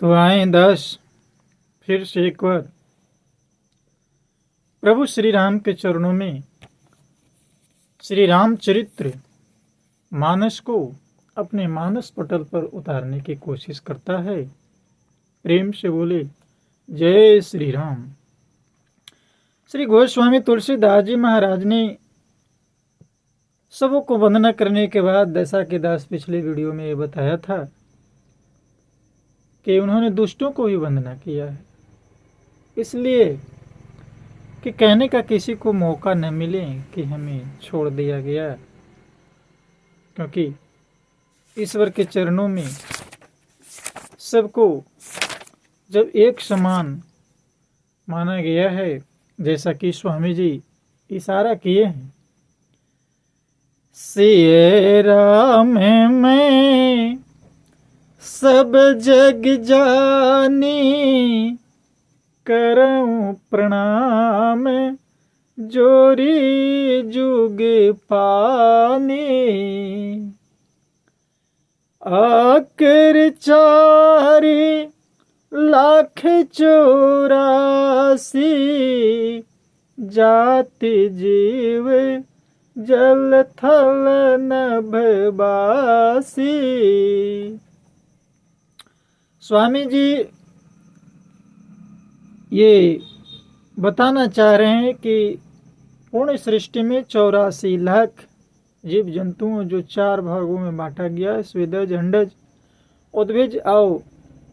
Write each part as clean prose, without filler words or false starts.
तो आए दास फिर से एक बार प्रभु श्री राम के चरणों में श्री रामचरित्र मानस को अपने मानस पटल पर उतारने की कोशिश करता है। प्रेम से बोले जय श्री राम। श्री गोस्वामी तुलसीदास जी महाराज ने सबको वंदना करने के बाद दशा के दास पिछले वीडियो में ये बताया था कि उन्होंने दुष्टों को ही वंदना किया है, इसलिए कि कहने का किसी को मौका न मिले कि हमें छोड़ दिया गया, क्योंकि ईश्वर के चरणों में सबको जब एक समान माना गया है, जैसा कि स्वामी जी इशारा किए हैं, सिए राम में सब जग जानी, करऊं प्रणाम जोरी जुग पानी, आकर 4,84,000 जाति जीव जल थल नभवासी। स्वामी जी ये बताना चाह रहे हैं कि पूर्ण सृष्टि में 84 लाख जीव जंतुओं जो 4 भागों में बांटा गया है, स्वेदज, अंडज, उद्भिज और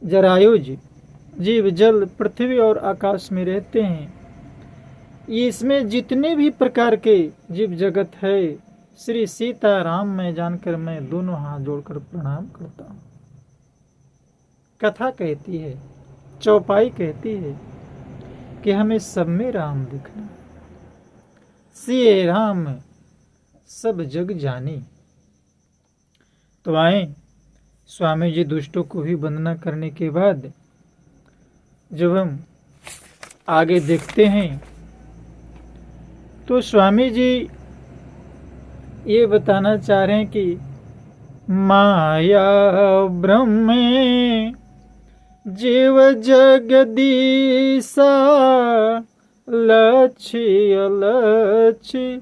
जरायुज जीव जल, पृथ्वी और आकाश में रहते हैं। इसमें जितने भी प्रकार के जीव जगत है, श्री सीता राम में जानकर मैं दोनों हाथ जोड़कर प्रणाम करता हूँ। कथा कहती है, चौपाई कहती है कि हमें सब में राम दिखना, सिए राम सब जग जानी। तो आए स्वामी जी दुष्टों को भी वंदना करने के बाद जब हम आगे देखते हैं तो स्वामी जी ये बताना चाह रहे हैं कि माया ब्रह्म जीव जगदीसा, लक्ष्य अलक्ष्य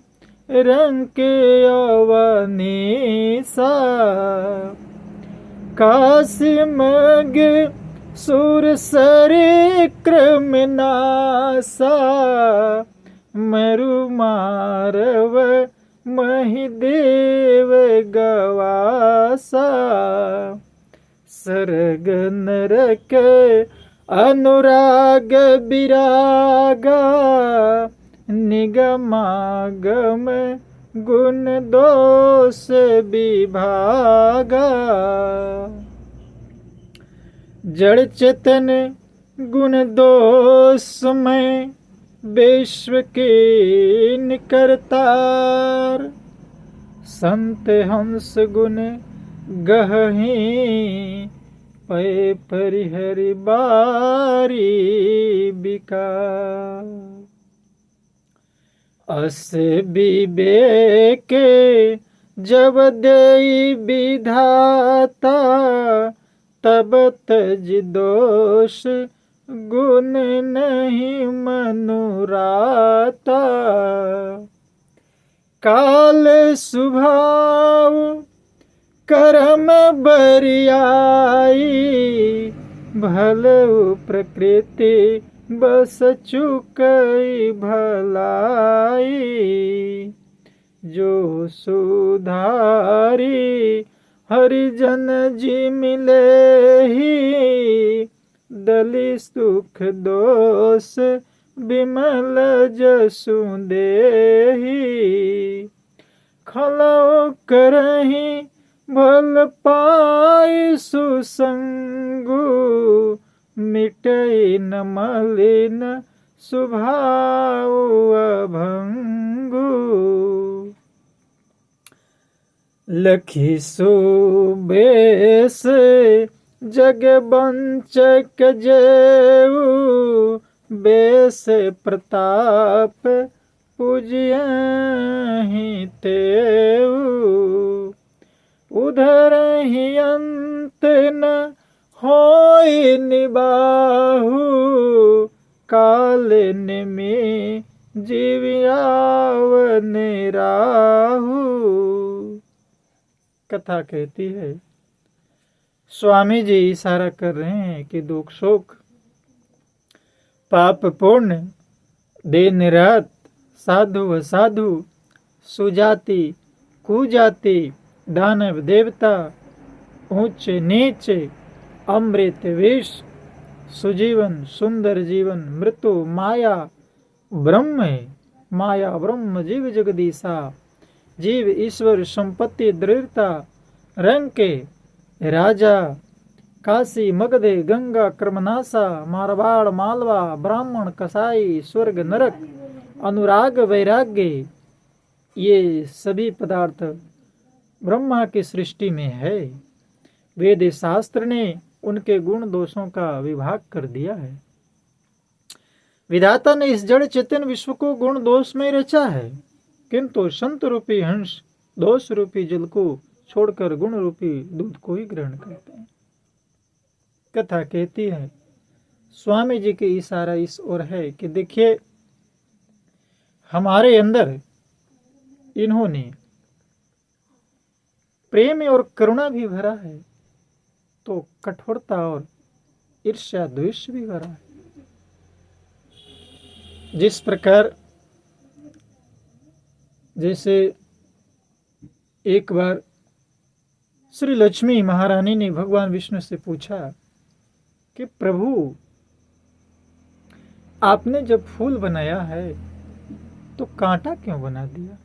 रंग के अवनीसा, काशी मग सुर सरे क्रम नासा, मरु मारव महिदेव गवासा, सरग नरक अनुराग विरागा, निगमागम गुण दोष विभागा, जड़ चेतन गुण दोष में विश्व के निकरतार, संत हंस गुण गहहीं पै परिहरि बारी बिकार, अस विवेक जब देई विधाता, तब तज दोष गुण नहीं मनुराता, काल स्वभाव कर्म बरियाई, भलऊ प्रकृति बस चुकई भलाई, जो सुधारी हरिजन जी मिले ही, दलि सुख दोष विमल जसु देहि, खलौ करहि भल पाई सुसंगु, मिटई न मलिन स्वभाव अभंगु, लखी सुबेश जग बंचक जेऊ, बेस प्रताप पूजियहि तेऊ, उधर ही अंत न होई निबाहु कालन में जीव्यावन राहु। कथा कहती है स्वामी जी इशारा कर रहे हैं कि दुख शोक पाप पुण्य दिन रात साधु असाधु सुजाति कुजाति दानव देवता ऊंच नीच अमृत विष सुजीवन सुंदर जीवन मृत्यु माया ब्रह्म है। माया ब्रह्म जीव जगदीशा जीव ईश्वर संपत्ति दृढ़ता रंग के राजा काशी मगधे गंगा क्रमनाशा मारवाड़ मालवा ब्राह्मण कसाई स्वर्ग नरक अनुराग वैराग्य ये सभी पदार्थ ब्रह्मा की सृष्टि में है। वेद शास्त्र ने उनके गुण दोषों का विभाग कर दिया है। विधाता ने इस जड़ चेतन विश्व को गुण दोष में रचा है, किंतु संत रूपी हंस दोष रूपी जल को छोड़कर गुण रूपी दूध को ही ग्रहण करते हैं। कथा कहती है स्वामी जी की इशारा इस ओर है कि देखिए हमारे अंदर इन्होंने प्रेम और करुणा भी भरा है, तो कठोरता और ईर्ष्या द्वेष भी भरा है। जिस प्रकार जैसे एक बार श्री लक्ष्मी महारानी ने भगवान विष्णु से पूछा कि प्रभु आपने जब फूल बनाया है तो कांटा क्यों बना दिया।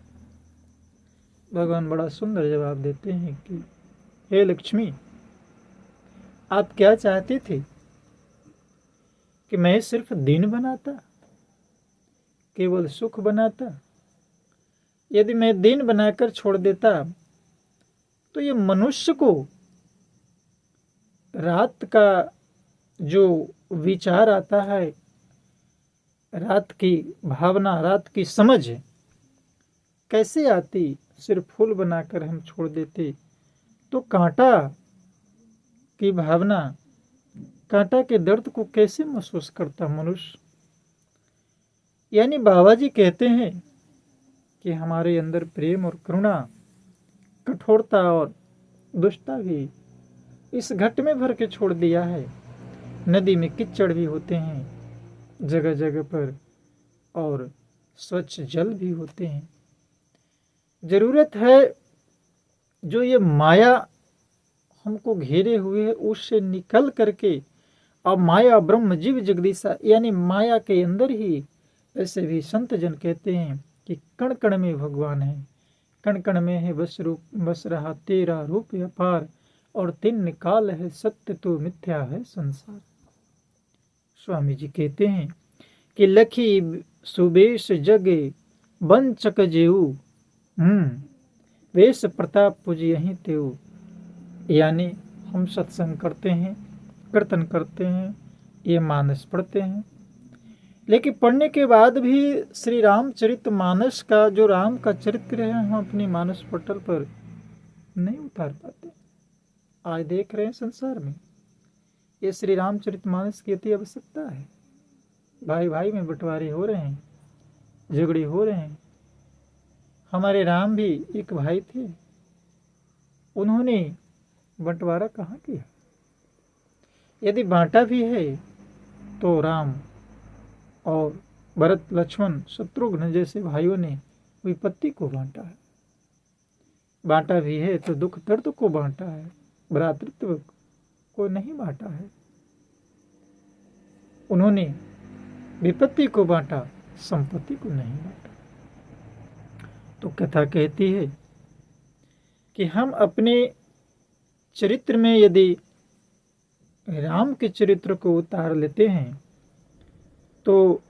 भगवान बड़ा सुंदर जवाब देते हैं कि हे लक्ष्मी, आप क्या चाहती थी कि मैं सिर्फ दीन बनाता, केवल सुख बनाता। यदि मैं दीन बनाकर छोड़ देता तो ये मनुष्य को रात का जो विचार आता है, रात की भावना, रात की समझ कैसे आती। सिर्फ फूल बनाकर हम छोड़ देते तो कांटा की भावना, कांटा के दर्द को कैसे महसूस करता मनुष्य। यानी बाबा जी कहते हैं कि हमारे अंदर प्रेम और करुणा, कठोरता और दुष्टता भी इस घट में भर के छोड़ दिया है। नदी में कीचड़ भी होते हैं जगह जगह पर और स्वच्छ जल भी होते हैं। जरूरत है जो ये माया हमको घेरे हुए है उससे निकल करके अब माया ब्रह्म जीव जगदीशा यानी माया के अंदर ही, ऐसे भी संत जन कहते हैं कि कण कण में भगवान है, कण कण में है बस रहा तेरा रूप अपार, और तीन निकाल है सत्य तो मिथ्या है संसार। स्वामी जी कहते हैं कि लखी सुबेश जगे बंचक जेऊ वेश प्रताप पूज यहीं तेऊ। यानी हम सत्संग करते हैं, कीर्तन करते हैं, ये मानस पढ़ते हैं, लेकिन पढ़ने के बाद भी श्री रामचरित मानस का जो राम का चरित्र है हम अपनी मानस पटल पर नहीं उतार पाते। आज देख रहे हैं संसार में ये श्री रामचरित मानस की अति आवश्यकता है। भाई भाई में बंटवारे हो रहे हैं, झगड़े हो रहे हैं। हमारे राम भी एक भाई थे, उन्होंने बंटवारा कहाँ किया। यदि बांटा भी है तो राम और भरत लक्ष्मण शत्रुघ्न जैसे भाइयों ने विपत्ति को बांटा है। बांटा भी है तो दुख दर्द को बांटा है, भ्रातृत्व को नहीं बांटा है। उन्होंने विपत्ति को बांटा, संपत्ति को नहीं बांटा। तो कथा कहती है कि हम अपने चरित्र में यदि राम के चरित्र को उतार लेते हैं तो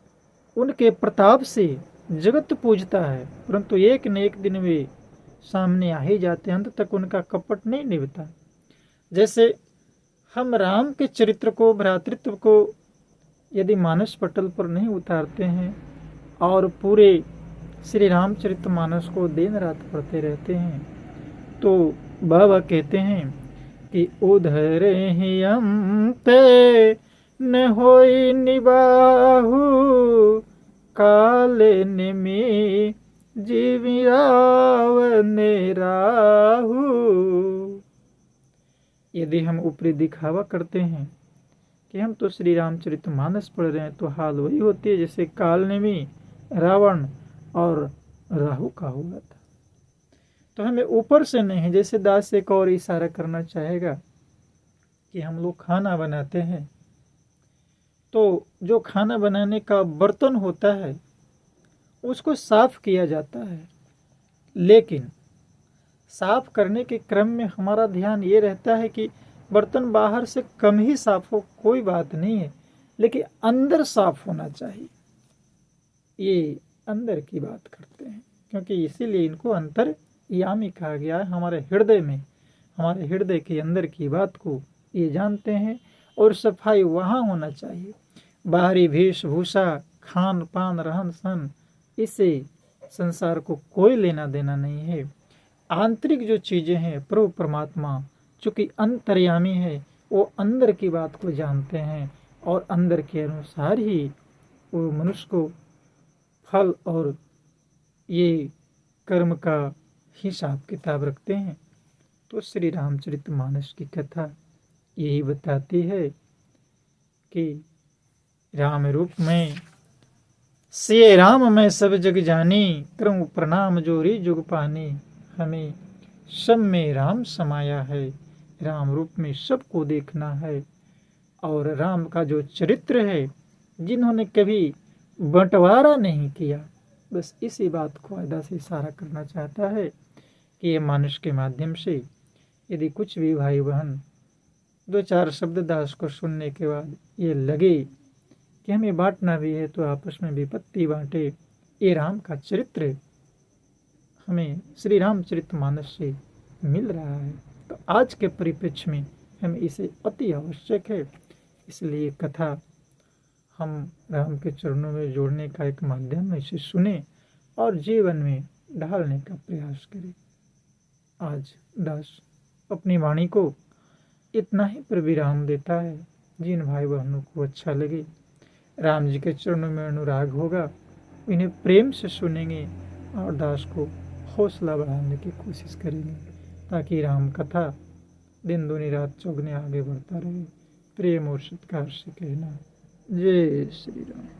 उनके प्रताप से जगत पूजता है, परंतु एक न एक दिन वे सामने आ ही जाते हैं, अंत तक उनका कपट नहीं निभता। जैसे हम राम के चरित्र को, भ्रातृत्व को यदि मानस पटल पर नहीं उतारते हैं और पूरे श्री रामचरित मानस को दिन रात पढ़ते रहते हैं तो बाबा कहते हैं कि उधर ही हम पे न होई निबाहु, काले निमी जीवियावने राहु। यदि हम ऊपरी दिखावा करते हैं कि हम तो श्री रामचरितमानस पढ़ रहे हैं, तो हाल वही होती है जैसे कालनेमी रावण और राहु का हुआ था। तो हमें ऊपर से नहीं, जैसे दास एक और इशारा करना चाहेगा कि हम लोग खाना बनाते हैं तो जो खाना बनाने का बर्तन होता है उसको साफ किया जाता है, लेकिन साफ करने के क्रम में हमारा ध्यान ये रहता है कि बर्तन बाहर से कम ही साफ हो, कोई बात नहीं है, लेकिन अंदर साफ होना चाहिए। ये अंदर की बात करते हैं, क्योंकि इसीलिए इनको अंतर्यामी कहा गया है। हमारे हृदय में, हमारे हृदय के अंदर की बात को ये जानते हैं, और सफाई वहाँ होना चाहिए। बाहरी वेशभूषा, खान पान, रहन सहन, इससे संसार को कोई लेना देना नहीं है। आंतरिक जो चीज़ें हैं, प्रभु परमात्मा चूँकि अंतर्यामी है, वो अंदर की बात को जानते हैं और अंदर के अनुसार ही वो मनुष्य को फल और ये कर्म का हिसाब किताब रखते हैं। तो श्री रामचरितमानस की कथा यही बताती है कि राम रूप में सिय राम मैं सब जग जानी, करऊं प्रणाम जोरी जुग पानी। हमें सब में राम समाया है, राम रूप में सबको देखना है। और राम का जो चरित्र है, जिन्होंने कभी बंटवारा नहीं किया, बस इसी बात को अदा से इशारा करना चाहता है कि ये मानुष के माध्यम से यदि कुछ भी भाई बहन दो चार शब्द दास को सुनने के बाद ये लगे कि हमें बांटना भी है, तो आपस में विपत्ति बांटे। ये राम का चरित्र हमें श्री रामचरितमानस से मिल रहा है, तो आज के परिप्रेक्ष्य में हमें इसे अति आवश्यक है। इसलिए कथा हम राम के चरणों में जोड़ने का एक माध्यम, इसे सुने और जीवन में ढालने का प्रयास करें। आज दास अपनी वाणी को इतना ही पर विराम देता है। जिन भाई बहनों को अच्छा लगे, राम जी के चरणों में अनुराग होगा, इन्हें प्रेम से सुनेंगे और दास को हौसला बढ़ाने की कोशिश करेंगे, ताकि राम कथा दिन दूनी रात चौगने आगे बढ़ता रहे। प्रेम और सत्कार से कहना, जय श्री राम।